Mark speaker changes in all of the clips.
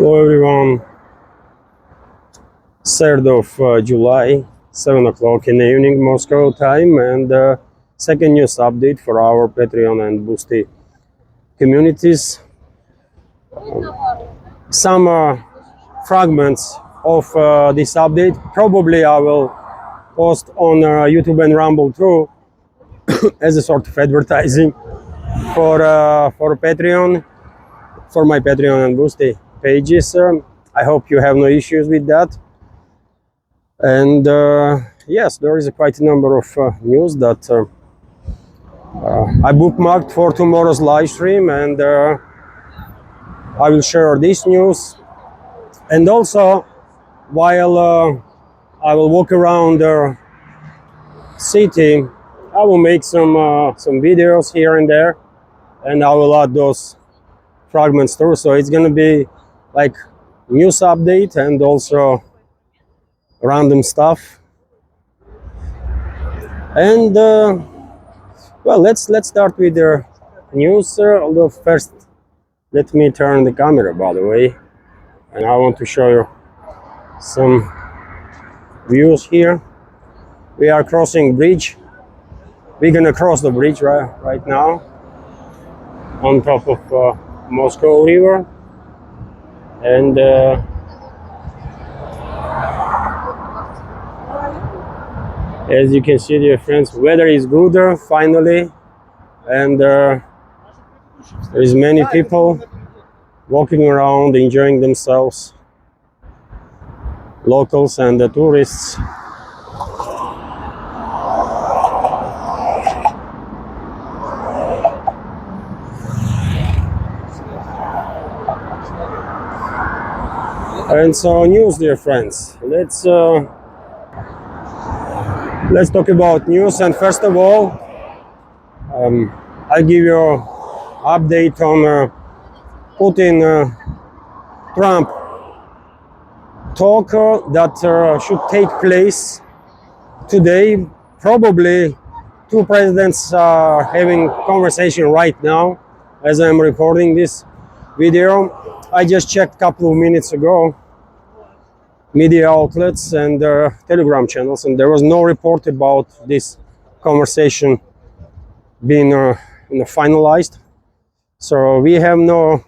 Speaker 1: Hello everyone, 3rd of July, 7 o'clock in the evening Moscow time, and second news update for our Patreon and Boosty communities. Some fragments of this update probably I will post on YouTube and Rumble too as a sort of advertising for Patreon, for my Patreon and Boosty pages. I hope you have no issues with that. And yes, there is quite a number of news that I bookmarked for tomorrow's live stream, and I will share this news. And also, while I will walk around the city, I will make some videos here and there, and I will add those fragments through. So it's gonna be like news update and also random stuff. And well, let's start with the news. Although first, let me turn the camera, by the way, and I want to show you some views here. We are crossing bridge. We're gonna cross the bridge right now on top of Moscow River, and as you can see, dear friends, weather is good finally, and there is many people walking around enjoying themselves, locals and the tourists. And so news, dear friends, let's talk about news. And first of all, I'll give you update on Putin Trump talk that should take place today. Probably two presidents are having conversation right now as I'm recording this video. I just checked a couple of minutes ago media outlets and Telegram channels, and there was no report about this conversation being finalized. So we have no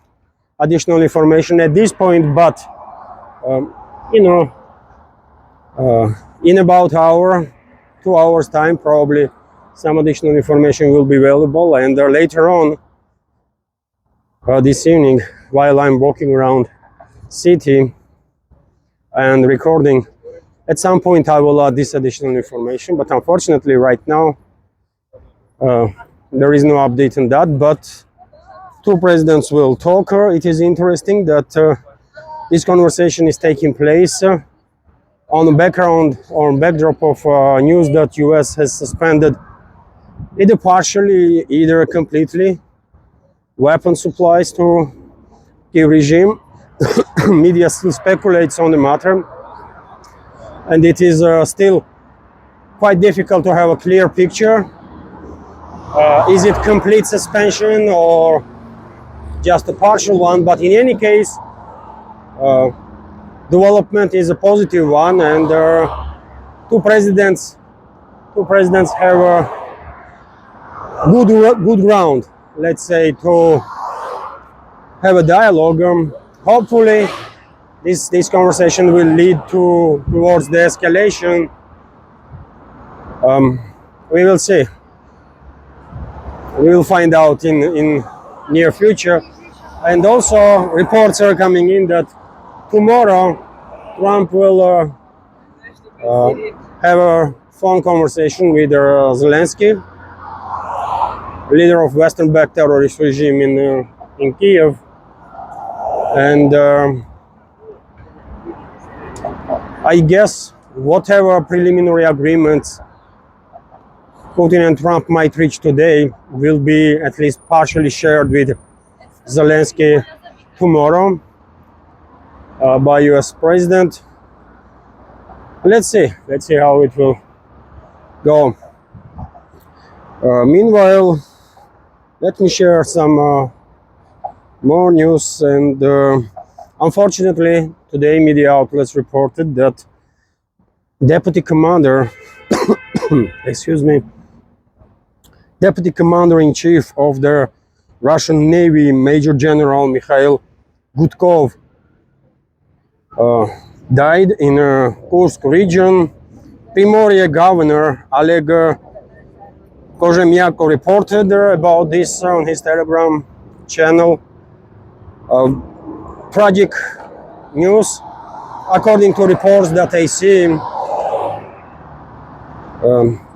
Speaker 1: additional information at this point, but in about hour, 2 hours time, probably some additional information will be available. And later on this evening, while I'm walking around city and recording, at some point I will add this additional information, but unfortunately right now there is no update on that. But two presidents will talk. It is interesting that this conversation is taking place on the background or backdrop of news that US has suspended either partially, either completely, weapon supplies to the regime. Media still speculates on the matter, and it is still quite difficult to have a clear picture. Is it complete suspension or just a partial one? But in any case, development is a positive one, and two presidents have a good ground, let's say, to have a dialogue. Hopefully this conversation will lead towards the escalation. We will see. We will find out in near future. And also reports are coming in that tomorrow Trump will have a phone conversation with Zelensky, leader of Western-backed terrorist regime in Kiev. And I guess whatever preliminary agreements Putin and Trump might reach today will be at least partially shared with Zelensky tomorrow by US President. Let's see how it will go. Meanwhile, let me share some more news, and Unfortunately, today media outlets reported that Deputy Commander, excuse me, Deputy Commander-in-Chief of the Russian Navy, Major General Mikhail Gudkov, died in Kursk region. Primorye Governor Oleg Kozhemyako reported about this on his Telegram channel. Tragic news. According to reports that I see,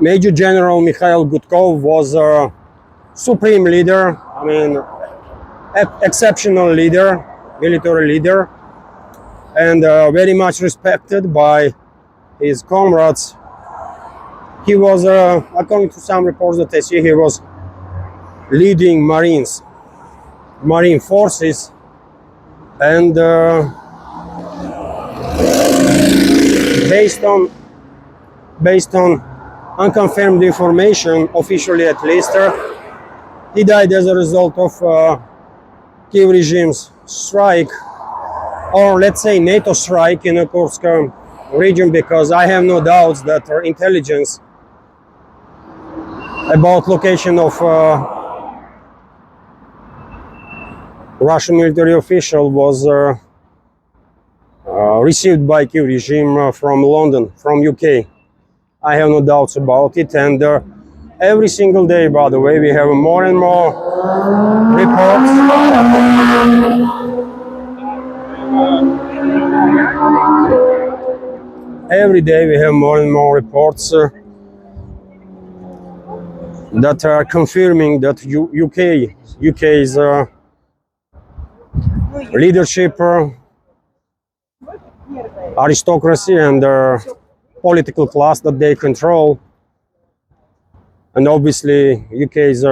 Speaker 1: Major General Mikhail Gudkov was a supreme leader, I mean, exceptional leader, military leader, and very much respected by his comrades. He was, according to some reports that I see, he was leading Marine forces, and based on unconfirmed information, officially at least, he died as a result of Kiev regime's strike, or let's say NATO strike in the Kursk region, because I have no doubts that our intelligence about location of Russian military official was received by Kiev regime from London, from UK. I have no doubts about it, and every single day, by the way, we have more and more reports. Every day we have more and more reports that are confirming that UK's leadership, aristocracy, and political class that they control, and obviously UK's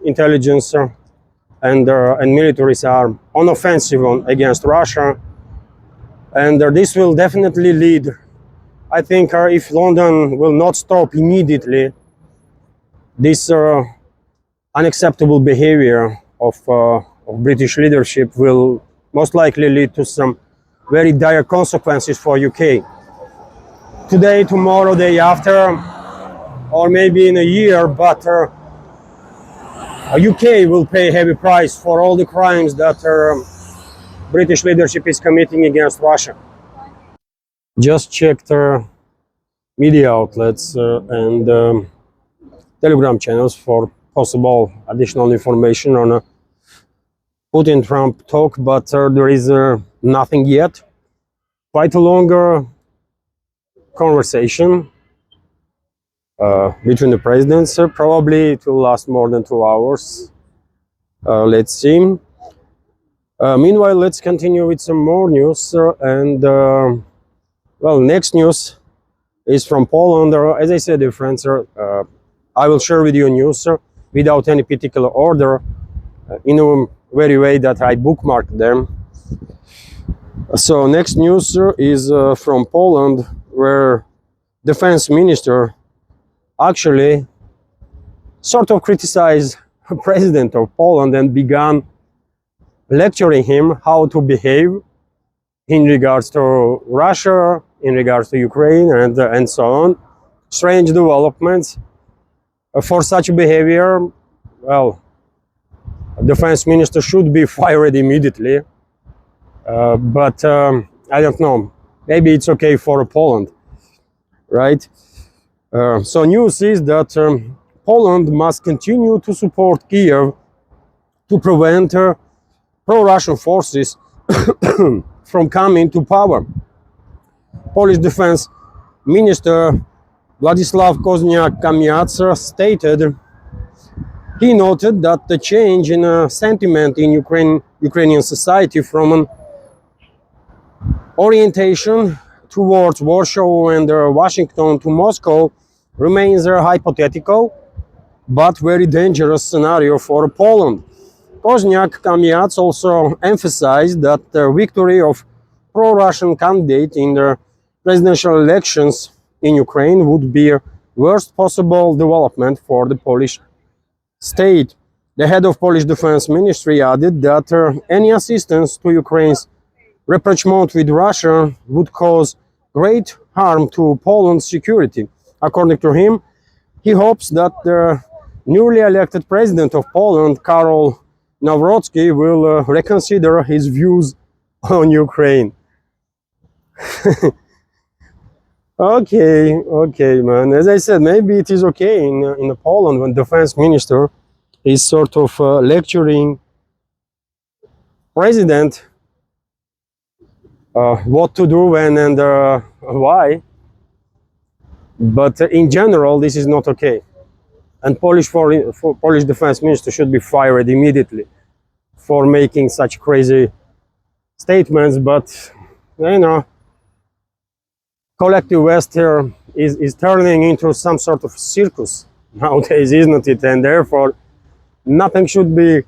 Speaker 1: intelligence and militaries are on offensive against Russia, and this will definitely lead, I think, if London will not stop immediately this unacceptable behavior of British leadership, will most likely lead to some very dire consequences for UK. Today, tomorrow, day after, or maybe in a year, but UK will pay a heavy price for all the crimes that British leadership is committing against Russia. Just checked media outlets and Telegram channels for possible additional information on Putin and Trump talk, but there is nothing yet. Quite a longer conversation between the presidents. Probably it will last more than 2 hours. Let's see. Meanwhile, let's continue with some more news. Well, next news is from Poland. As I said, dear friends, I will share with you news without any particular order, in a very way that I bookmarked them. So next news is from Poland, where defense minister actually sort of criticized the president of Poland and began lecturing him how to behave in regards to Russia, in regards to Ukraine, and so on. Strange developments. For such behavior, well, defense minister should be fired immediately. But I don't know. Maybe it's okay for Poland, right? So news is that Poland must continue to support Kiev to prevent pro-Russian forces from coming to power. Polish defense minister Władysław Koźmiak-Kamysz stated, he noted that the change in sentiment in Ukrainian society from an orientation towards Warsaw and Washington to Moscow remains a hypothetical but very dangerous scenario for Poland. Koźmiak-Kamysz also emphasized that the victory of pro-Russian candidate in the presidential elections in Ukraine would be a worst possible development for the Polish state. The head of Polish Defense Ministry added that any assistance to Ukraine's rapprochement with Russia would cause great harm to Poland's security. According to him, he hopes that the newly elected president of Poland, Karol Nawrocki, will reconsider his views on Ukraine. Okay, man. As I said, maybe it is okay in Poland when defense minister is sort of lecturing president what to do when and why. But in general, this is not okay. And Polish defense minister should be fired immediately for making such crazy statements. But you know, collective West here is turning into some sort of circus nowadays, isn't it? And therefore, nothing should be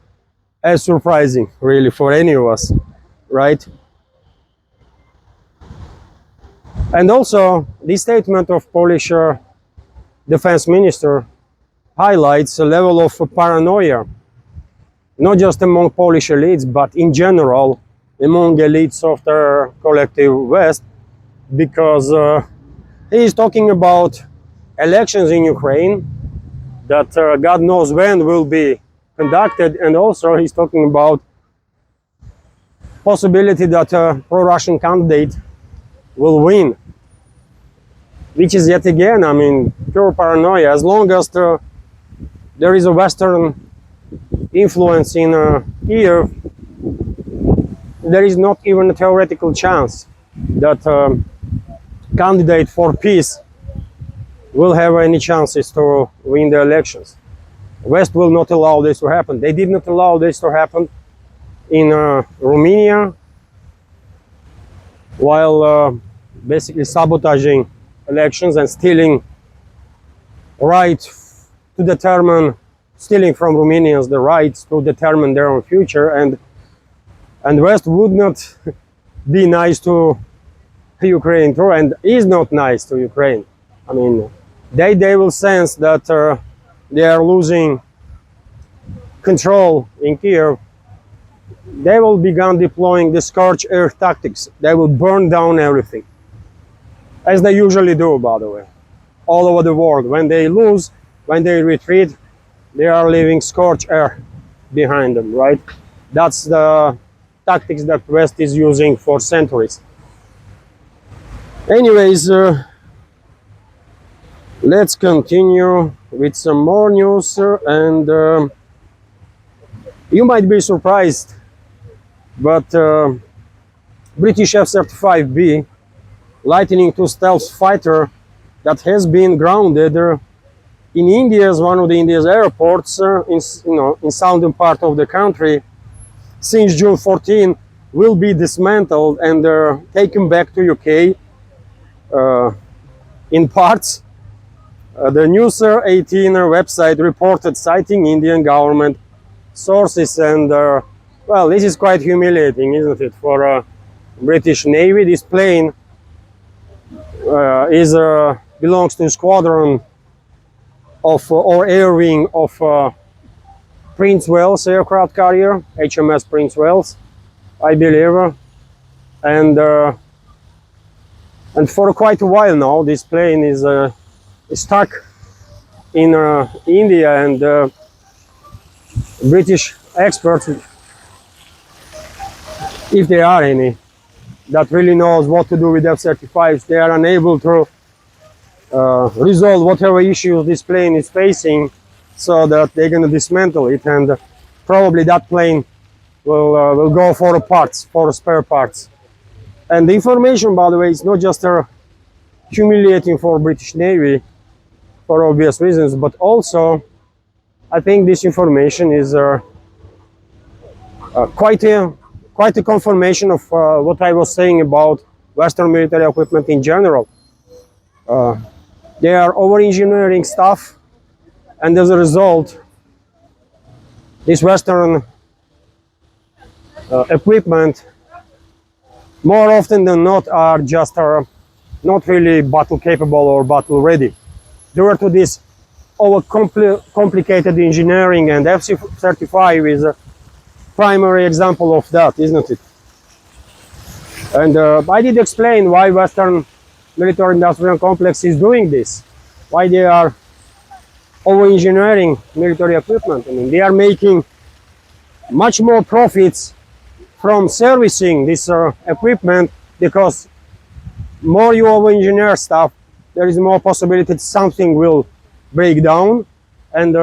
Speaker 1: as surprising, really, for any of us, right? And also, this statement of Polish defense minister highlights a level of paranoia, not just among Polish elites, but in general among elites of the collective West, because he is talking about elections in Ukraine that God knows when will be conducted, and also he's talking about possibility that a pro-Russian candidate will win, which is yet again, I mean, pure paranoia. As long as there is a Western influence in Kiev, there is not even a theoretical chance that candidate for peace will have any chances to win the elections. West will not allow this to happen. They did not allow this to happen in Romania, while basically sabotaging elections and stealing stealing from Romanians the rights to determine their own future, and West would not be nice to Ukraine too, and is not nice to Ukraine. I mean, they will sense that they are losing control in Kiev. They will begin deploying the scorched earth tactics. They will burn down everything, as they usually do, by the way, all over the world. When they lose, when they retreat, they are leaving scorched earth behind them, right? That's the tactics that West is using for centuries. Anyways, let's continue with some more news, and you might be surprised, but British F-35B Lightning II stealth fighter that has been grounded in India's one of the India's airports in southern part of the country since June 14 will be dismantled and taken back to UK in parts. The News 18 website reported citing Indian government sources, and well, this is quite humiliating, isn't it, for British Navy. This plane belongs to squadron of or air wing of Prince Wales aircraft carrier, HMS Prince Wales, I believe, and for quite a while now this plane is stuck in India, and British experts, if there are any, that really knows what to do with F-35s, they are unable to resolve whatever issues this plane is facing, so that they're going to dismantle it, and probably that plane will go for parts, for spare parts. And the information, by the way, is not just humiliating for British Navy for obvious reasons, but also I think this information is quite a confirmation of what I was saying about Western military equipment in general. They are over-engineering stuff, and as a result, this Western equipment, more often than not, are just not really battle-capable or battle-ready. Due to this over-complicated engineering, and F-35 is a primary example of that, isn't it? And I did explain why Western military industrial complex is doing this, why they are over-engineering military equipment. I mean, they are making much more profits from servicing this equipment, because more you over-engineer stuff, there is more possibility that something will break down and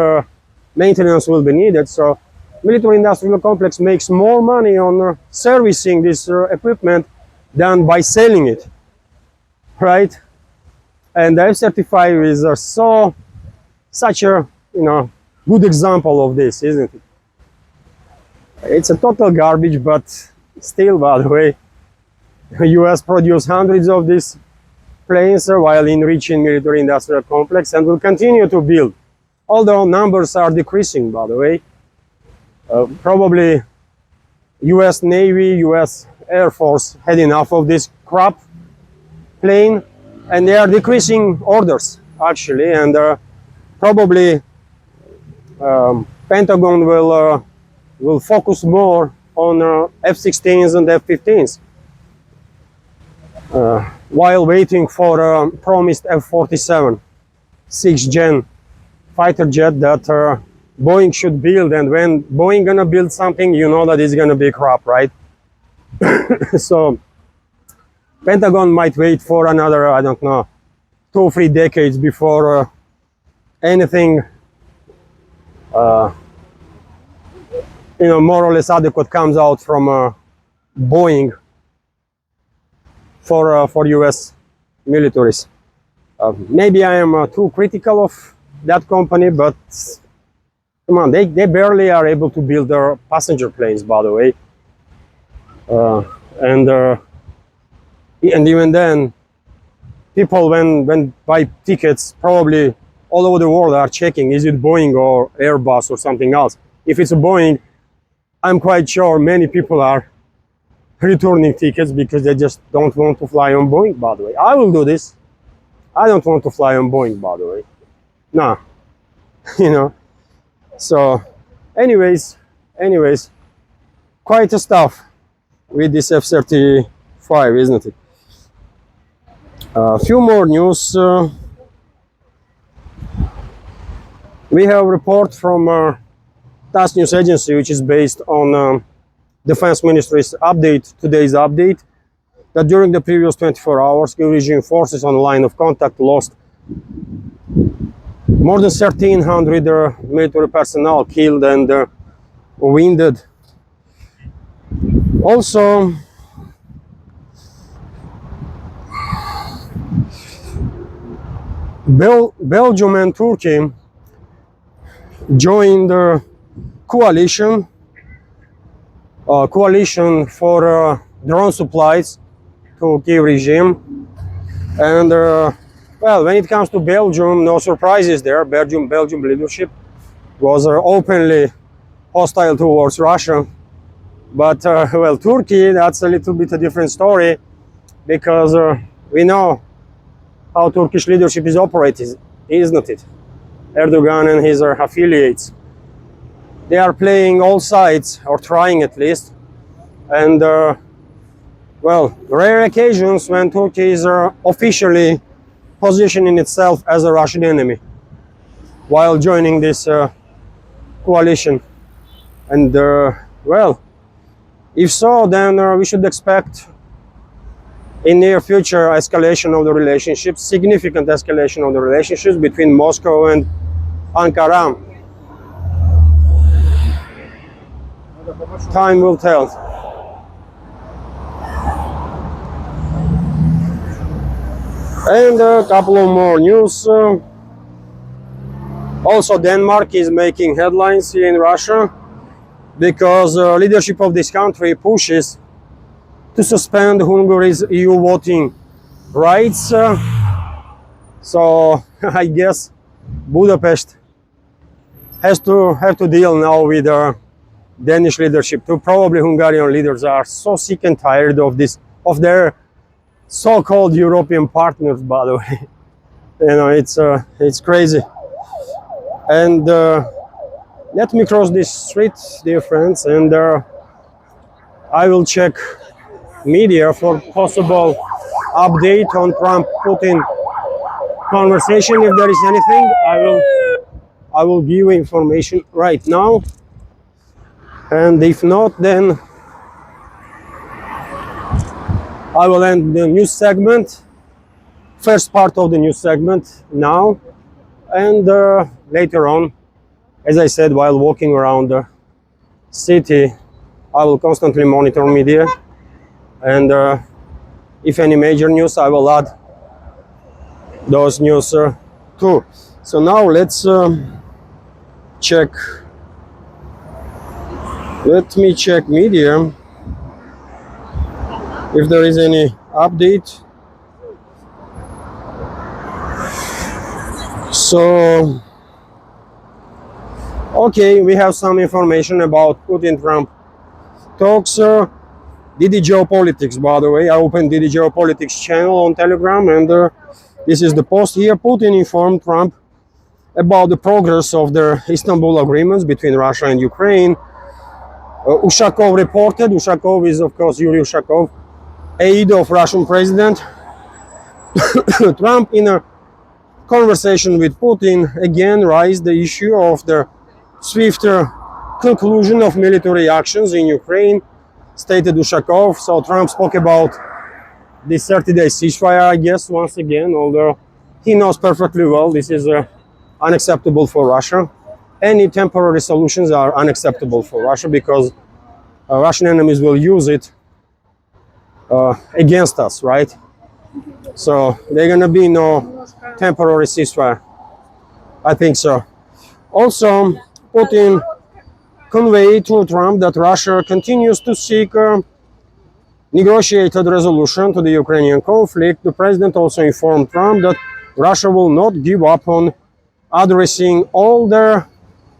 Speaker 1: maintenance will be needed. So military industrial complex makes more money on servicing this equipment than by selling it, right? And the F-35 is such a good example of this, isn't it? It's a total garbage, but still, by the way, the US produced hundreds of these planes while enriching military industrial complex, and will continue to build, although numbers are decreasing, by the way. Probably US Navy, US Air Force had enough of this crap plane, and they are decreasing orders, actually, and probably Pentagon will focus more on F-16s and F-15s while waiting for promised F-47 6th-gen fighter jet that Boeing should build. And when Boeing gonna build something, you know that it's gonna be crap, right? So Pentagon might wait for another, I don't know, 2 or 3 decades before anything more or less adequate comes out from Boeing for US militaries. Maybe I am too critical of that company, but come on, they barely are able to build their passenger planes, by the way. And even then, people when buy tickets, probably all over the world are checking, is it Boeing or Airbus or something else? If it's a Boeing, I'm quite sure many people are returning tickets because they just don't want to fly on Boeing, by the way. I will do this. I don't want to fly on Boeing, by the way. Nah, So, anyways, quite a stuff with this F-35, isn't it? A few more news. We have a report from TASS News Agency, which is based on Defense Ministry's today's update, that during the previous 24 hours, Kyiv regime forces on the line of contact lost more than 1,300 military personnel killed and wounded. Also, Belgium and Turkey joined the coalition for drone supplies to Kyiv regime. And well, when it comes to Belgium, no surprises there. Belgium leadership was openly hostile towards Russia. But well, Turkey, that's a little bit a different story, because we know how Turkish leadership is operating, isn't it? Erdogan and his affiliates, they are playing all sides, or trying at least. And well, rare occasions when Turkey is officially positioning itself as a Russian enemy while joining this coalition. And well, if so, then we should expect in near future escalation of the relationships, significant escalation of the relationships between Moscow and Ankara. Time will tell. And a couple of more news. Also, Denmark is making headlines here in Russia because leadership of this country pushes to suspend Hungary's EU voting rights. So I guess Budapest has to deal now with Danish leadership too. Probably Hungarian leaders are so sick and tired of this, of their so-called European partners, by the way. It's crazy. And let me cross this street, dear friends, and I will check media for possible update on Trump-Putin conversation. If there is anything, I will give you information right now. And if not, then I will end the news segment, first part of the news segment now, and later on, as I said, while walking around the city, I will constantly monitor media, and if any major news, I will add those news too. So now let's check. Let me check media if there is any update. So, okay, we have some information about Putin-Trump talks. DD Geopolitics, by the way, I opened DD Geopolitics channel on Telegram, and this is the post here. Putin informed Trump about the progress of the Istanbul agreements between Russia and Ukraine. Ushakov reported. Ushakov is, of course, Yuri Ushakov, aide of Russian President Trump, in a conversation with Putin, again raised the issue of the swifter conclusion of military actions in Ukraine, stated Ushakov. So Trump spoke about this 30-day ceasefire, I guess, once again, although he knows perfectly well this is unacceptable for Russia. Any temporary solutions are unacceptable for Russia because Russian enemies will use it against us, right? So there's gonna be no temporary ceasefire. I think so. Also, Putin conveyed to Trump that Russia continues to seek a negotiated resolution to the Ukrainian conflict. The president also informed Trump that Russia will not give up on addressing all the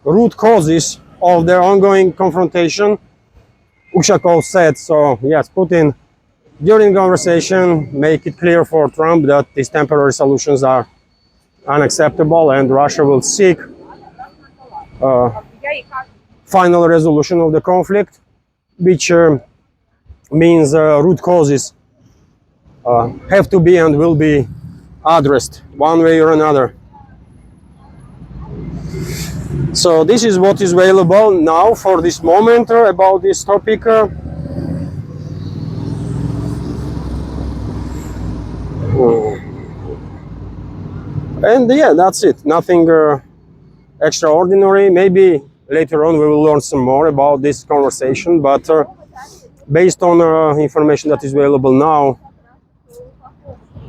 Speaker 1: root causes of their ongoing confrontation, Ushakov said. So yes, Putin, during the conversation, make it clear for Trump that these temporary solutions are unacceptable and Russia will seek final resolution of the conflict, which means root causes have to be and will be addressed one way or another. So this is what is available now for this moment about this topic. And yeah, that's it. Nothing extraordinary. Maybe later on we will learn some more about this conversation, but based on information that is available now,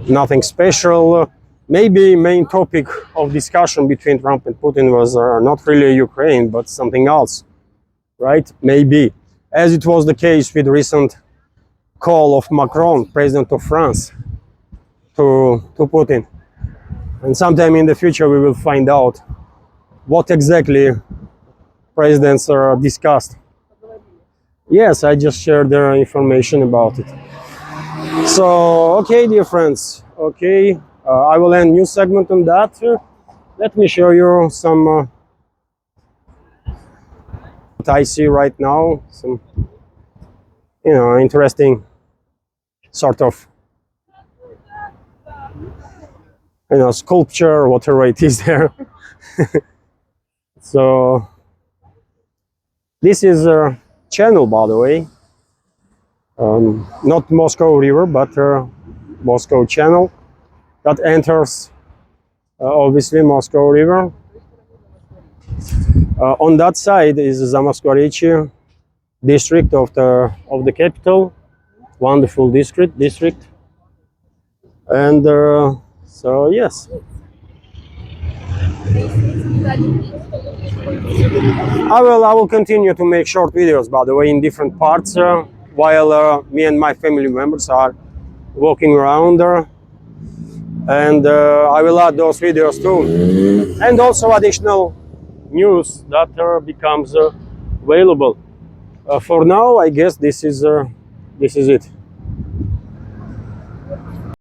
Speaker 1: nothing special. Maybe main topic of discussion between Trump and Putin was not really Ukraine, but something else, right? Maybe, as it was the case with the recent call of Macron, president of France, to Putin. And sometime in the future we will find out what exactly presidents discussed. Yes, I just shared their information about it. So, okay, dear friends, okay, I will end news segment on that. Let me show you some what I see right now, some, you know, interesting sort of, you know, sculpture, whatever it is there. So this is a channel, by the way, not Moscow River, but Moscow channel that enters obviously Moscow River. On that side is Zamoskvorechi district of the capital, wonderful district, and so yes. I will continue to make short videos, by the way, in different parts while me and my family members are walking around there, and I will add those videos too, and also additional news that becomes available. For now, I guess this is it.